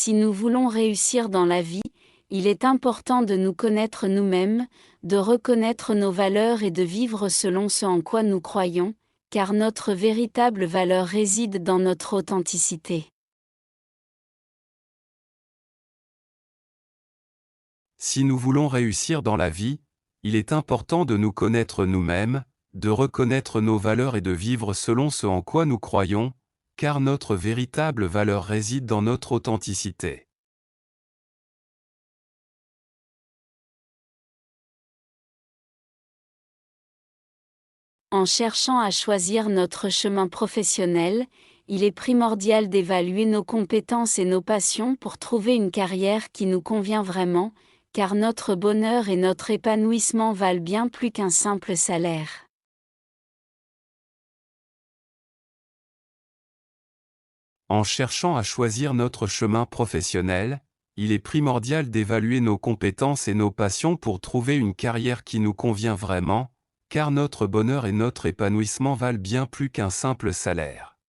Si nous voulons réussir dans la vie, il est important de nous connaître nous-mêmes, de reconnaître nos valeurs et de vivre selon ce en quoi nous croyons, car notre véritable valeur réside dans notre authenticité. Si nous voulons réussir dans la vie, il est important de nous connaître nous-mêmes, de reconnaître nos valeurs et de vivre selon ce en quoi nous croyons, car notre véritable valeur réside dans notre authenticité. En cherchant à choisir notre chemin professionnel, il est primordial d'évaluer nos compétences et nos passions pour trouver une carrière qui nous convient vraiment, car notre bonheur et notre épanouissement valent bien plus qu'un simple salaire. En cherchant à choisir notre chemin professionnel, il est primordial d'évaluer nos compétences et nos passions pour trouver une carrière qui nous convient vraiment, car notre bonheur et notre épanouissement valent bien plus qu'un simple salaire.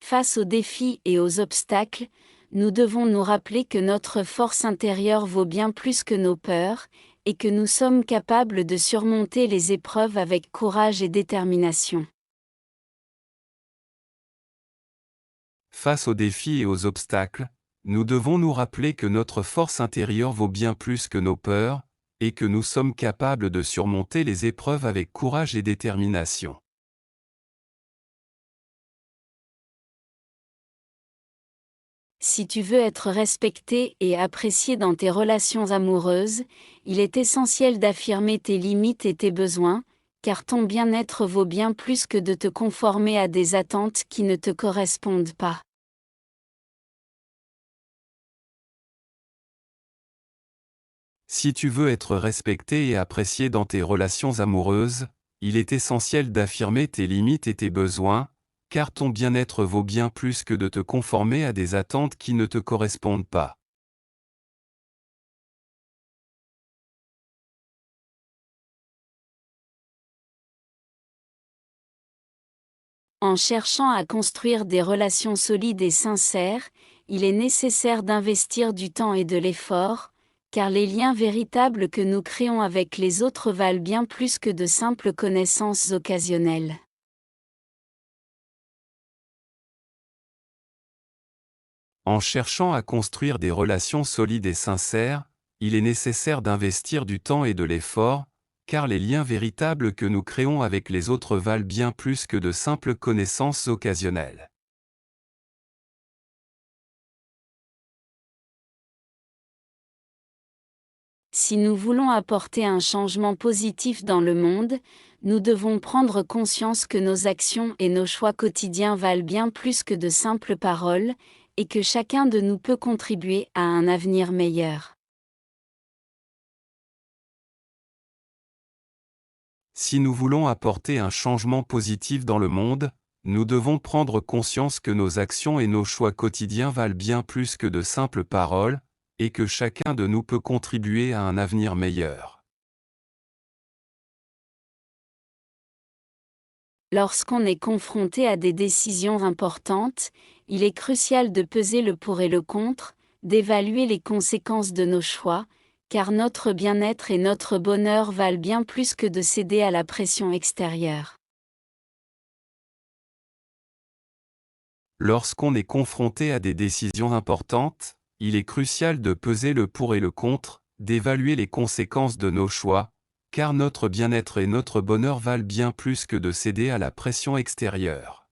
Face aux défis et aux obstacles, nous devons nous rappeler que notre force intérieure vaut bien plus que nos peurs, et que nous sommes capables de surmonter les épreuves avec courage et détermination. Face aux défis et aux obstacles, nous devons nous rappeler que notre force intérieure vaut bien plus que nos peurs, et que nous sommes capables de surmonter les épreuves avec courage et détermination. Si tu veux être respecté et apprécié dans tes relations amoureuses, il est essentiel d'affirmer tes limites et tes besoins, car ton bien-être vaut bien plus que de te conformer à des attentes qui ne te correspondent pas. Si tu veux être respecté et apprécié dans tes relations amoureuses, il est essentiel d'affirmer tes limites et tes besoins, car ton bien-être vaut bien plus que de te conformer à des attentes qui ne te correspondent pas. En cherchant à construire des relations solides et sincères, il est nécessaire d'investir du temps et de l'effort, car les liens véritables que nous créons avec les autres valent bien plus que de simples connaissances occasionnelles. En cherchant à construire des relations solides et sincères, il est nécessaire d'investir du temps et de l'effort, car les liens véritables que nous créons avec les autres valent bien plus que de simples connaissances occasionnelles. Si nous voulons apporter un changement positif dans le monde, nous devons prendre conscience que nos actions et nos choix quotidiens valent bien plus que de simples paroles, et que chacun de nous peut contribuer à un avenir meilleur. Si nous voulons apporter un changement positif dans le monde, nous devons prendre conscience que nos actions et nos choix quotidiens valent bien plus que de simples paroles, et que chacun de nous peut contribuer à un avenir meilleur. Lorsqu'on est confronté à des décisions importantes, il est crucial de peser le pour et le contre, d'évaluer les conséquences de nos choix, car notre bien-être et notre bonheur valent bien plus que de céder à la pression extérieure. Lorsqu'on est confronté à des décisions importantes, il est crucial de peser le pour et le contre, d'évaluer les conséquences de nos choix, car notre bien-être et notre bonheur valent bien plus que de céder à la pression extérieure.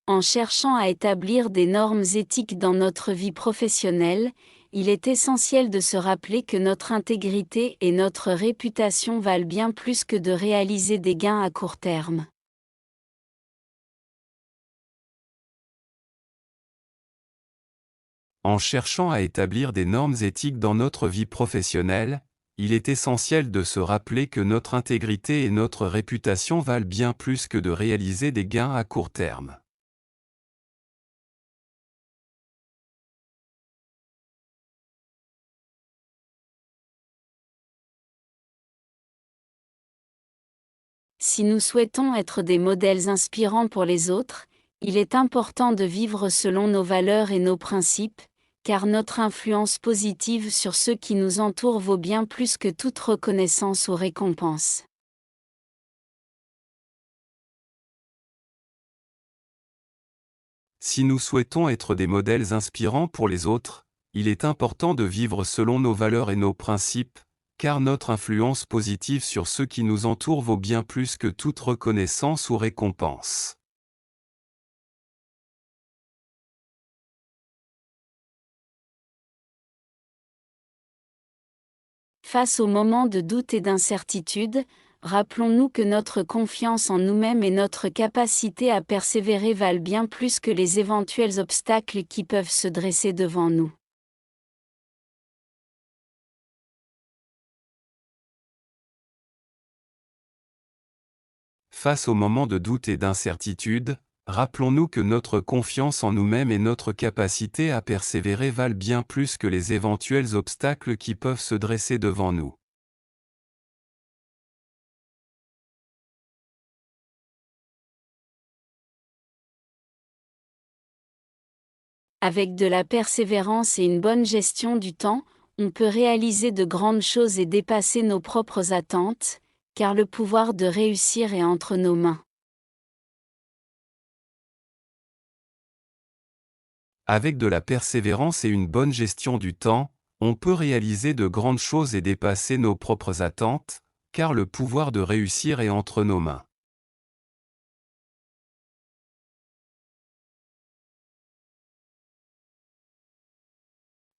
En cherchant à établir des normes éthiques dans notre vie professionnelle, il est essentiel de se rappeler que notre intégrité et notre réputation valent bien plus que de réaliser des gains à court terme. En cherchant à établir des normes éthiques dans notre vie professionnelle, il est essentiel de se rappeler que notre intégrité et notre réputation valent bien plus que de réaliser des gains à court terme. Si nous souhaitons être des modèles inspirants pour les autres, il est important de vivre selon nos valeurs et nos principes, car notre influence positive sur ceux qui nous entourent vaut bien plus que toute reconnaissance ou récompense. Si nous souhaitons être des modèles inspirants pour les autres, il est important de vivre selon nos valeurs et nos principes, car notre influence positive sur ceux qui nous entourent vaut bien plus que toute reconnaissance ou récompense. Face aux moments de doute et d'incertitude, rappelons-nous que notre confiance en nous-mêmes et notre capacité à persévérer valent bien plus que les éventuels obstacles qui peuvent se dresser devant nous. Face aux moments de doute et d'incertitude, rappelons-nous que notre confiance en nous-mêmes et notre capacité à persévérer valent bien plus que les éventuels obstacles qui peuvent se dresser devant nous. Avec de la persévérance et une bonne gestion du temps, on peut réaliser de grandes choses et dépasser nos propres attentes, car le pouvoir de réussir est entre nos mains. Avec de la persévérance et une bonne gestion du temps, on peut réaliser de grandes choses et dépasser nos propres attentes, car le pouvoir de réussir est entre nos mains.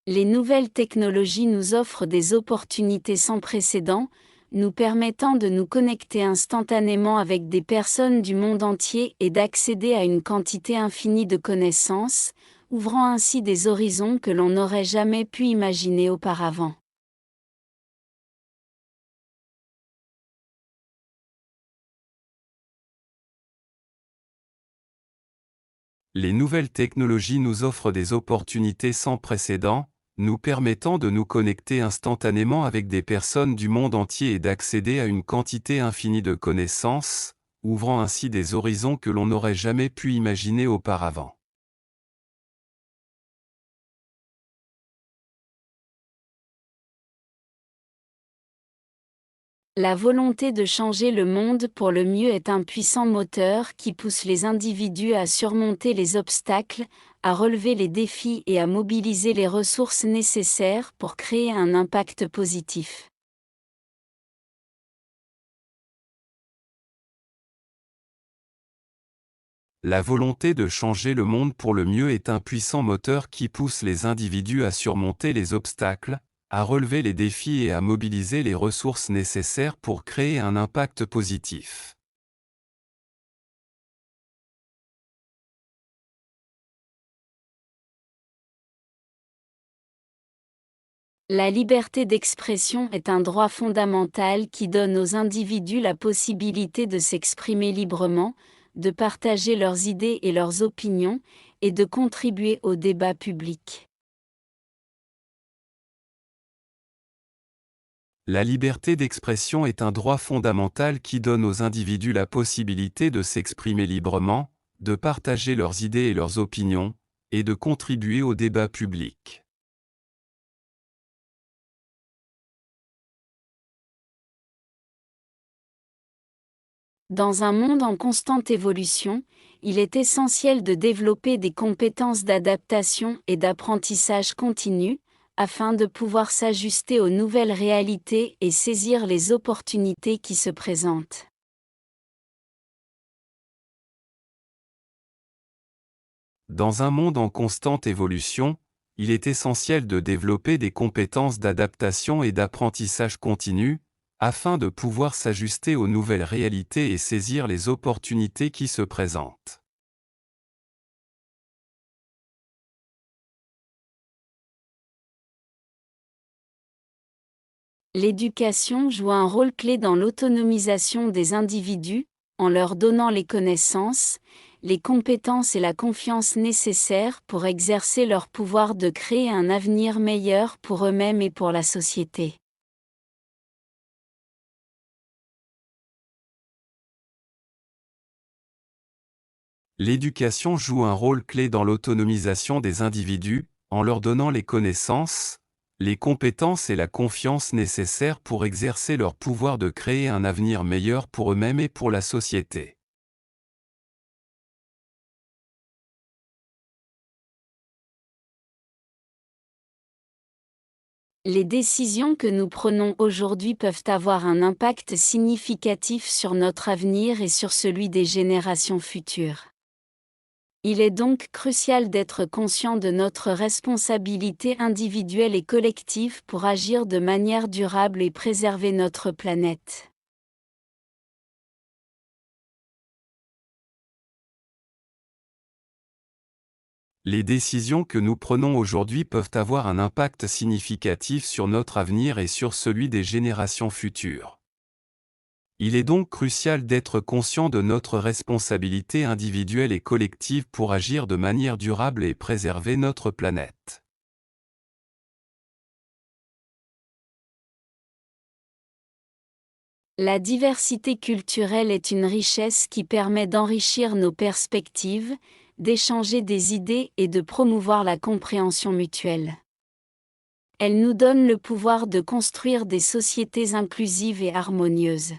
Les nouvelles technologies nous offrent des opportunités sans précédent, nous permettant de nous connecter instantanément avec des personnes du monde entier et d'accéder à une quantité infinie de connaissances, ouvrant ainsi des horizons que l'on n'aurait jamais pu imaginer auparavant. Les nouvelles technologies nous offrent des opportunités sans précédent, nous permettant de nous connecter instantanément avec des personnes du monde entier et d'accéder à une quantité infinie de connaissances, ouvrant ainsi des horizons que l'on n'aurait jamais pu imaginer auparavant. La volonté de changer le monde pour le mieux est un puissant moteur qui pousse les individus à surmonter les obstacles, à relever les défis et à mobiliser les ressources nécessaires pour créer un impact positif. La volonté de changer le monde pour le mieux est un puissant moteur qui pousse les individus à surmonter les obstacles, à relever les défis et à mobiliser les ressources nécessaires pour créer un impact positif. La liberté d'expression est un droit fondamental qui donne aux individus la possibilité de s'exprimer librement, de partager leurs idées et leurs opinions, et de contribuer au débat public. La liberté d'expression est un droit fondamental qui donne aux individus la possibilité de s'exprimer librement, de partager leurs idées et leurs opinions, et de contribuer au débat public. Dans un monde en constante évolution, il est essentiel de développer des compétences d'adaptation et d'apprentissage continu, afin de pouvoir s'ajuster aux nouvelles réalités et saisir les opportunités qui se présentent. Dans un monde en constante évolution, il est essentiel de développer des compétences d'adaptation et d'apprentissage continu, afin de pouvoir s'ajuster aux nouvelles réalités et saisir les opportunités qui se présentent. L'éducation joue un rôle clé dans l'autonomisation des individus, en leur donnant les connaissances, les compétences et la confiance nécessaires pour exercer leur pouvoir de créer un avenir meilleur pour eux-mêmes et pour la société. L'éducation joue un rôle clé dans l'autonomisation des individus, en leur donnant les connaissances, les compétences et la confiance nécessaires pour exercer leur pouvoir de créer un avenir meilleur pour eux-mêmes et pour la société. Les décisions que nous prenons aujourd'hui peuvent avoir un impact significatif sur notre avenir et sur celui des générations futures. Il est donc crucial d'être conscient de notre responsabilité individuelle et collective pour agir de manière durable et préserver notre planète. Les décisions que nous prenons aujourd'hui peuvent avoir un impact significatif sur notre avenir et sur celui des générations futures. Il est donc crucial d'être conscient de notre responsabilité individuelle et collective pour agir de manière durable et préserver notre planète. La diversité culturelle est une richesse qui permet d'enrichir nos perspectives, d'échanger des idées et de promouvoir la compréhension mutuelle. Elle nous donne le pouvoir de construire des sociétés inclusives et harmonieuses.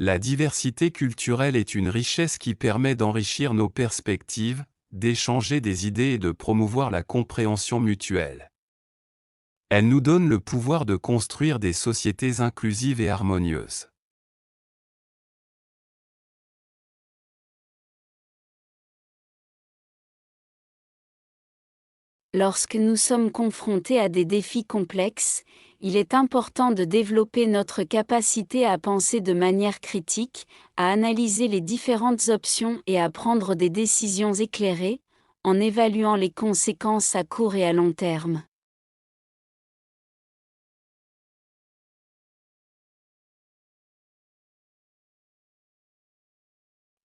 La diversité culturelle est une richesse qui permet d'enrichir nos perspectives, d'échanger des idées et de promouvoir la compréhension mutuelle. Elle nous donne le pouvoir de construire des sociétés inclusives et harmonieuses. Lorsque nous sommes confrontés à des défis complexes, il est important de développer notre capacité à penser de manière critique, à analyser les différentes options et à prendre des décisions éclairées, en évaluant les conséquences à court et à long terme.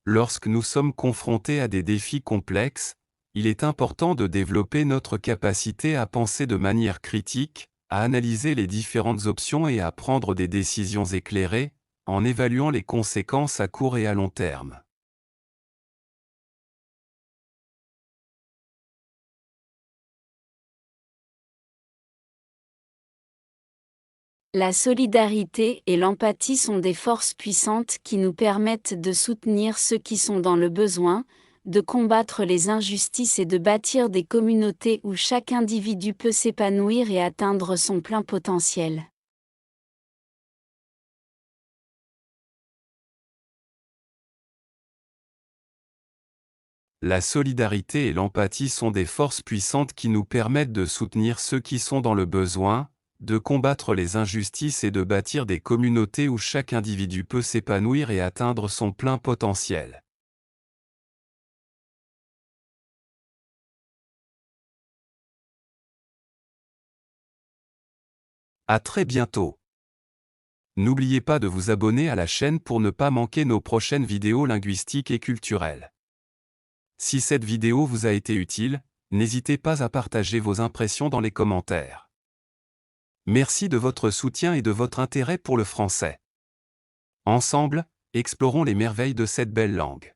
Lorsque nous sommes confrontés à des défis complexes, il est important de développer notre capacité à penser de manière critique, à analyser les différentes options et à prendre des décisions éclairées, en évaluant les conséquences à court et à long terme. La solidarité et l'empathie sont des forces puissantes qui nous permettent de soutenir ceux qui sont dans le besoin, de combattre les injustices et de bâtir des communautés où chaque individu peut s'épanouir et atteindre son plein potentiel. La solidarité et l'empathie sont des forces puissantes qui nous permettent de soutenir ceux qui sont dans le besoin, de combattre les injustices et de bâtir des communautés où chaque individu peut s'épanouir et atteindre son plein potentiel. À très bientôt. N'oubliez pas de vous abonner à la chaîne pour ne pas manquer nos prochaines vidéos linguistiques et culturelles. Si cette vidéo vous a été utile, n'hésitez pas à partager vos impressions dans les commentaires. Merci de votre soutien et de votre intérêt pour le français. Ensemble, explorons les merveilles de cette belle langue.